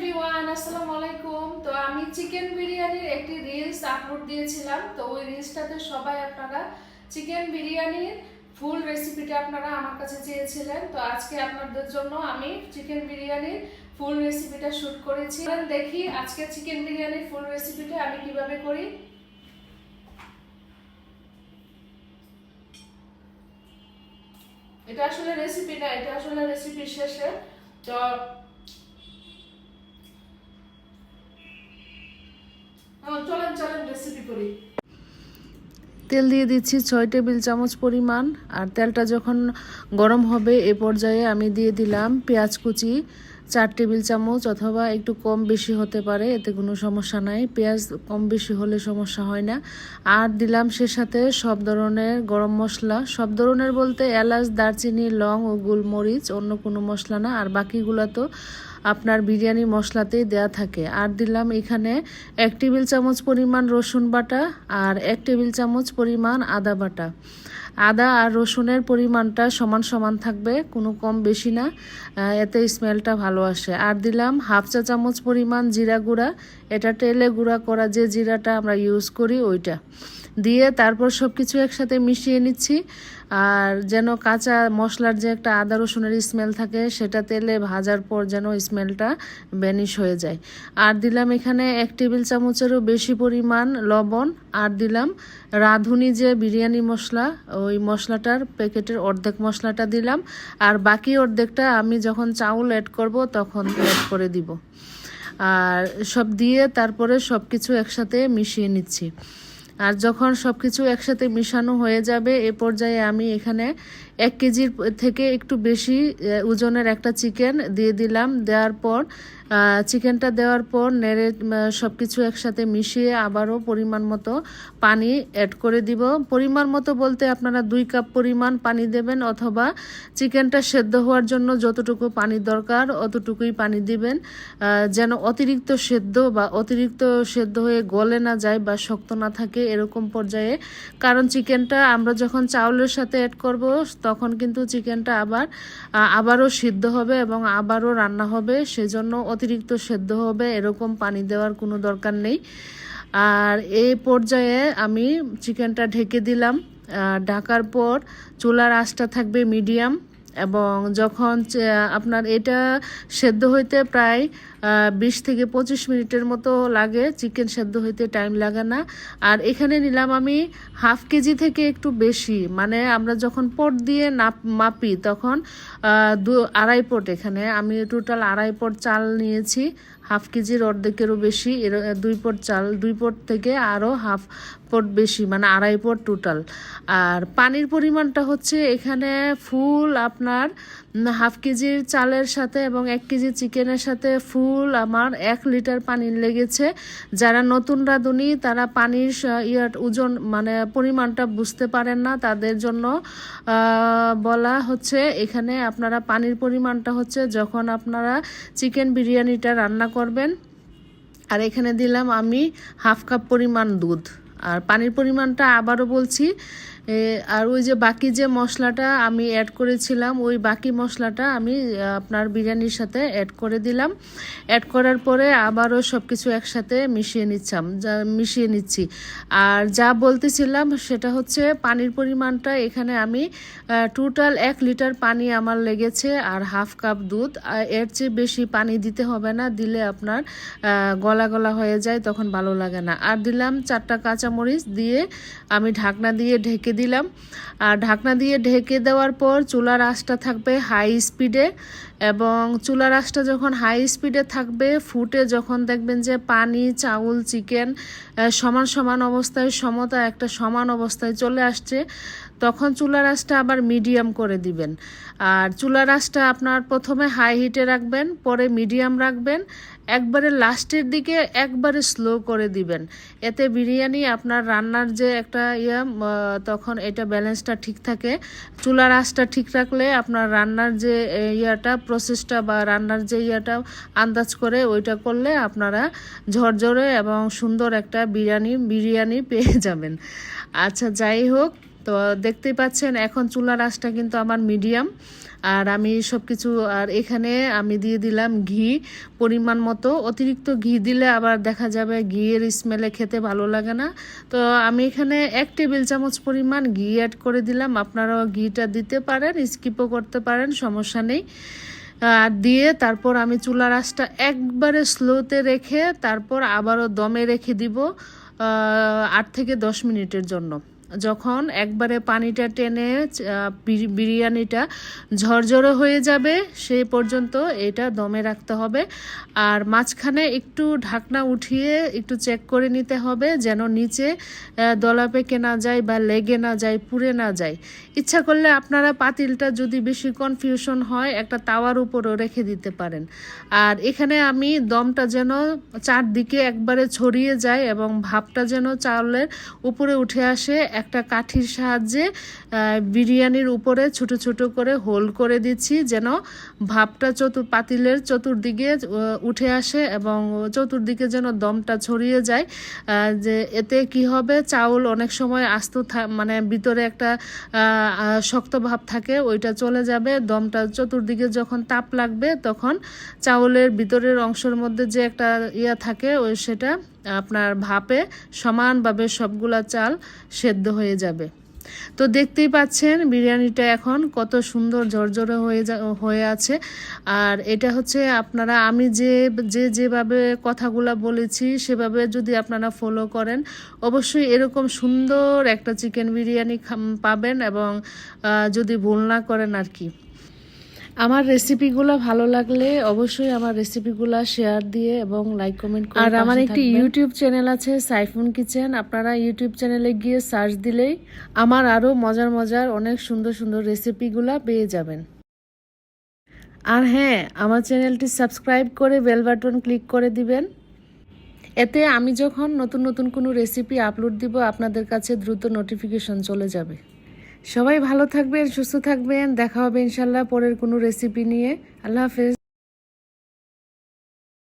Everyone, আসসালামু আলাইকুম। তো আমি চিকেন বিরিয়ানির একটি রিলস আপলোড দিয়েছিলাম। তো ওই রিলসটাতে সবাই আপনারা চিকেন বিরিয়ানির ফুল রেসিপিটা আপনারা আমার কাছে চেয়েছিলেন। তো আজকে আপনাদের জন্য আমি চিকেন বিরিয়ানির ফুল রেসিপিটা শুট করেছি। দেখি আজকে চিকেন বিরিয়ানির ফুল রেসিপিটা আমি কিভাবে করি। এটা আসলে রেসিপি না, এটা আসলে রেসিপির শেষে। তো চলেন রেসিপি করি। তেল দিয়ে দিচ্ছি 6 টেবিল চামচ পরিমাণ। আর তেলটা যখন গরম হবে এ পর্যায়ে আমি দিয়ে দিলাম পেঁয়াজ কুচি 4 টেবিল চামচ, অথবা একটু কম বেশি হতে পারে, এতে কোনো সমস্যা নাই। পেঁয়াজ কম বেশি হলে সমস্যা হয় না। আর দিলাম সে সাথে সব ধরনের গরম মশলা, সব ধরনের বলতে এলাচ, দারচিনি, লং ও গোলমরিচ, অন্য কোনো মশলা না। আর বাকিগুলো তো আপনার বিরিয়ানি মশলাতেই দেয়া থাকে। আর দিলাম এখানে 1 টেবিল চামচ পরিমাণ রসুন বাটা আর 1 টেবিল চামচ পরিমাণ আদা বাটা। আদা আর রসুনের পরিমাণটা সমান সমান থাকবে, কোনো কম বেশি না, এতে স্মেলটা ভালো আসে। আর দিলাম হাফ চা চামচ পরিমাণ জিরা গুঁড়া, এটা তেলে গুঁড়া করা যে জিরাটা আমরা ইউজ করি ওইটা দিয়ে তারপর সব কিছু একসাথে মিশিয়ে নিচ্ছি। আর যেন কাঁচা মশলার যে একটা আদা রসুনের স্মেল থাকে সেটা তেলে ভাজার পর যেন স্মেলটা ভ্যানিশ হয়ে যায়। আর দিলাম এখানে 1 টেবিল চামচেরও বেশি পরিমাণ লবণ। আর দিলাম রাঁধুনি যে বিরিয়ানি মশলা, ওই মশলাটার প্যাকেটের অর্ধেক মশলাটা দিলাম। আর বাকি অর্ধেকটা আমি যখন চাউল অ্যাড করব তখন অ্যাড করে দিব। আর সব দিয়ে তারপরে সব কিছু একসাথে মিশিয়ে নিচ্ছি। আর যখন সব কিছু একসাথে মিশানো হয়ে যাবে এ পর্যায়ে আমি এখানে 1 কেজির থেকে একটু বেশি ওজনের একটা চিকেন দিয়ে দিলাম। দেওয়ার পর চিকেনটা দেওয়ার পর নেড়ে সব কিছু একসাথে মিশিয়ে আবারও পরিমাণ মতো পানি অ্যাড করে দিব। পরিমাণ মতো বলতে আপনারা 2 কাপ পরিমাণ পানি দেবেন, অথবা চিকেনটা সেদ্ধ হওয়ার জন্য যতটুকু পানি দরকার অতটুকুই পানি দিবেন, যেন অতিরিক্ত সেদ্ধ হয়ে গলে না যায় বা শক্ত না থাকে এরকম পর্যায়ে। কারণ চিকেনটা আমরা যখন চাউলের সাথে অ্যাড করব তখন কিন্তু চিকেনটা আবারও সিদ্ধ হবে এবং আবারও রান্না হবে, সেজন্য অতিরিক্ত সেদ্ধ হবে এরকম পানি দেওয়ার কোনো দরকার নেই। আর এই পর্যায়ে আমি চিকেনটা ঢেকে দিলাম। ঢাকার পর চুলার আঁচটা থাকবে মিডিয়াম, এবং যখন আপনার এটা সেদ্ধ হইতে প্রায় 20 থেকে 25 মিনিটের মতো লাগে, চিকেন সেদ্ধ হইতে টাইম লাগে না। আর এখানে নিলাম আমি হাফ কেজি থেকে একটু বেশি, মানে আমরা যখন পট দিয়ে মাপি তখন 2.5 পট, এখানে আমি টোটাল 2.5 পট চাল নিয়েছি। হাফ কেজির অর্ধেকেরও বেশি, 2 পট চাল, 2 পট থেকে আরও হাফ পট বেশি, মানে 2.5 পট টোটাল। আর পানির পরিমাণটা হচ্ছে এখানে ফুল আপনার হাফ কেজির চালের সাথে এবং 1 কেজি চিকেনের সাথে ফুল আমার 1 লিটার পানি লেগেছে। যারা নতুন রাঁধুনি তারা পানির ওজন মানে পরিমাণটা বুঝতে পারেন না, তাদের জন্য বলা হচ্ছে এখানে আপনারা পানির পরিমাণটা হচ্ছে যখন আপনারা চিকেন বিরিয়ানিটা রান্না করবেন। আর এখানে দিলাম আমি হাফ কাপ পরিমাণ দুধ। আর পানির পরিমাণটা আবারও বলছি, আর ওই যে বাকি যে মশলাটা আমি অ্যাড করেছিলাম ওই বাকি মশলাটা আমি আপনার বিরিয়ানির সাথে অ্যাড করে দিলাম। অ্যাড করার পরে আবারও সব কিছু একসাথে মিশিয়ে নিচ্ছি। আর যা বলতেছিলাম সেটা হচ্ছে পানির পরিমাণটা এখানে আমি টোটাল 1 লিটার পানি আমার লেগেছে আর হাফ কাপ দুধ। এর চেয়ে বেশি পানি দিতে হবে না, দিলে আপনার গলা গলা হয়ে যায়, তখন ভালো লাগে না। আর দিলাম 4টা কাঁচামরিচ দিয়ে আমি ঢাকনা দিয়ে ঢেকে দিলাম। আর ঢাকনা দিয়ে ঢেকে দেওয়ার পর চুলার আঁচটা থাকবে হাই স্পিডে, এবং চুলার আঁচটা যখন হাই স্পিডে থাকবে ফুটে যখন দেখবেন যে পানি, চাউল, চিকেন সমান সমান অবস্থায় একটা সমান অবস্থায় চলে আসছে, তখন চুলার আঁচটা আবার মিডিয়াম করে দিবেন। আর চুলার আঁচটা আপনার প্রথমে হাই হিটে রাখবেন, পরে মিডিয়াম রাখবেন, একবারে লাস্টের দিকে একবারে স্লো করে দিবেন। এতে বিরিয়ানি আপনার রান্নার যে একটা তখন এটা ব্যালেন্সটা ঠিক থাকে। চুলার আঁচটা ঠিক রাখলে আপনার রান্নার যে প্রসেসটা বা রান্নার যে আন্দাজ করে ওইটা করলে আপনারা ঝরঝরে এবং সুন্দর একটা বিরিয়ানি পেয়ে যাবেন। আচ্ছা, যাই হোক, তো দেখতেই পাচ্ছেন এখন চুলার আঁচটা কিন্তু আমার মিডিয়াম। আর আমি সব কিছু, আর এখানে আমি দিয়ে দিলাম ঘি পরিমাণ মতো। অতিরিক্ত ঘি দিলে আবার দেখা যাবে ঘিয়ের স্মেলে খেতে ভালো লাগে না। তো আমি এখানে 1 টেবিল চামচ পরিমাণ ঘি অ্যাড করে দিলাম। আপনারাও ঘিটা দিতে পারেন, স্কিপও করতে পারেন, সমস্যা নেই। আর দিয়ে তারপর আমি চুলার আঁচটা একবারে স্লোতে রেখে তারপর আবারও দমে রেখে দিব 8 থেকে 10 মিনিটের জন্য। যখন একবারে পানিটা টেনে বিরিয়ানিটা ঝরঝরে হয়ে যাবে সেই পর্যন্ত এটা দমে রাখতে হবে। আর মাঝখানে একটু ঢাকনা উঠিয়ে একটু চেক করে নিতে হবে যেন নিচে দলা পেকে না যায় বা লেগে না যায়, পুড়ে না যায়। ইচ্ছা করলে আপনারা পাতিলটা যদি বেশি কনফিউশন হয় একটা তাওয়ার উপরও রেখে দিতে পারেন। আর এখানে আমি দমটা যেন চারদিকে একবারে ছড়িয়ে যায় এবং ভাপটা যেন চাউলের উপরে উঠে আসে, একটা কাঠির সাহায্যে বিরিয়ানির উপরে ছোট ছোট করে হোল করে দিচ্ছি যেন ভাপটা পাতিলের চতুর্দিকে উঠে আসে এবং চতুর্দিকে যেন দমটা ছড়িয়ে যায়। যে এতে কি হবে, চাউল অনেক সময় আস্ত মানে ভিতরে একটা শক্ত ভাব থাকে, ওইটা চলে যাবে। দমটা চতুর্দিকে যখন তাপ লাগবে তখন চাউলের ভিতরের অংশের মধ্যে যে একটা থাকে ওই সেটা আপনার ভাপে সমানভাবে সবগুলা চাল সেদ্ধ হয়ে যাবে। তো দেখতেই পাচ্ছেন বিরিয়ানিটা এখন কত সুন্দর ঝরঝরে হয়ে আছে। আর এটা হচ্ছে আপনারা আমি যেভাবে কথাগুলা বলেছি সেভাবে যদি আপনারা ফলো করেন অবশ্যই এরকম সুন্দর একটা চিকেন বিরিয়ানি পাবেন, এবং যদি ভুল না করেন আর কি। আমার রেসিপিগুলো ভালো লাগলে অবশ্যই আমার রেসিপিগুলো শেয়ার দিয়ে এবং লাইক কমেন্ট করে। আর আমার একটি ইউটিউব চ্যানেল আছে সাইফুন কিচেন, আপনারা ইউটিউব চ্যানেলে গিয়ে সার্চ দিলেই আমার আরও মজার মজার অনেক সুন্দর সুন্দর রেসিপিগুলো পেয়ে যাবেন। আর হ্যাঁ, আমার চ্যানেলটি সাবস্ক্রাইব করে বেল বাটন ক্লিক করে দিবেন, এতে আমি যখন নতুন নতুন কোনো রেসিপি আপলোড দিব আপনাদের কাছে দ্রুত নোটিফিকেশন চলে যাবে। সবাই ভালো থাকবেন, সুস্থ থাকবেন, দেখা হবে ইনশাল্লাহ পরের কোনো রেসিপি নিয়ে। আল্লাহ হাফেজ।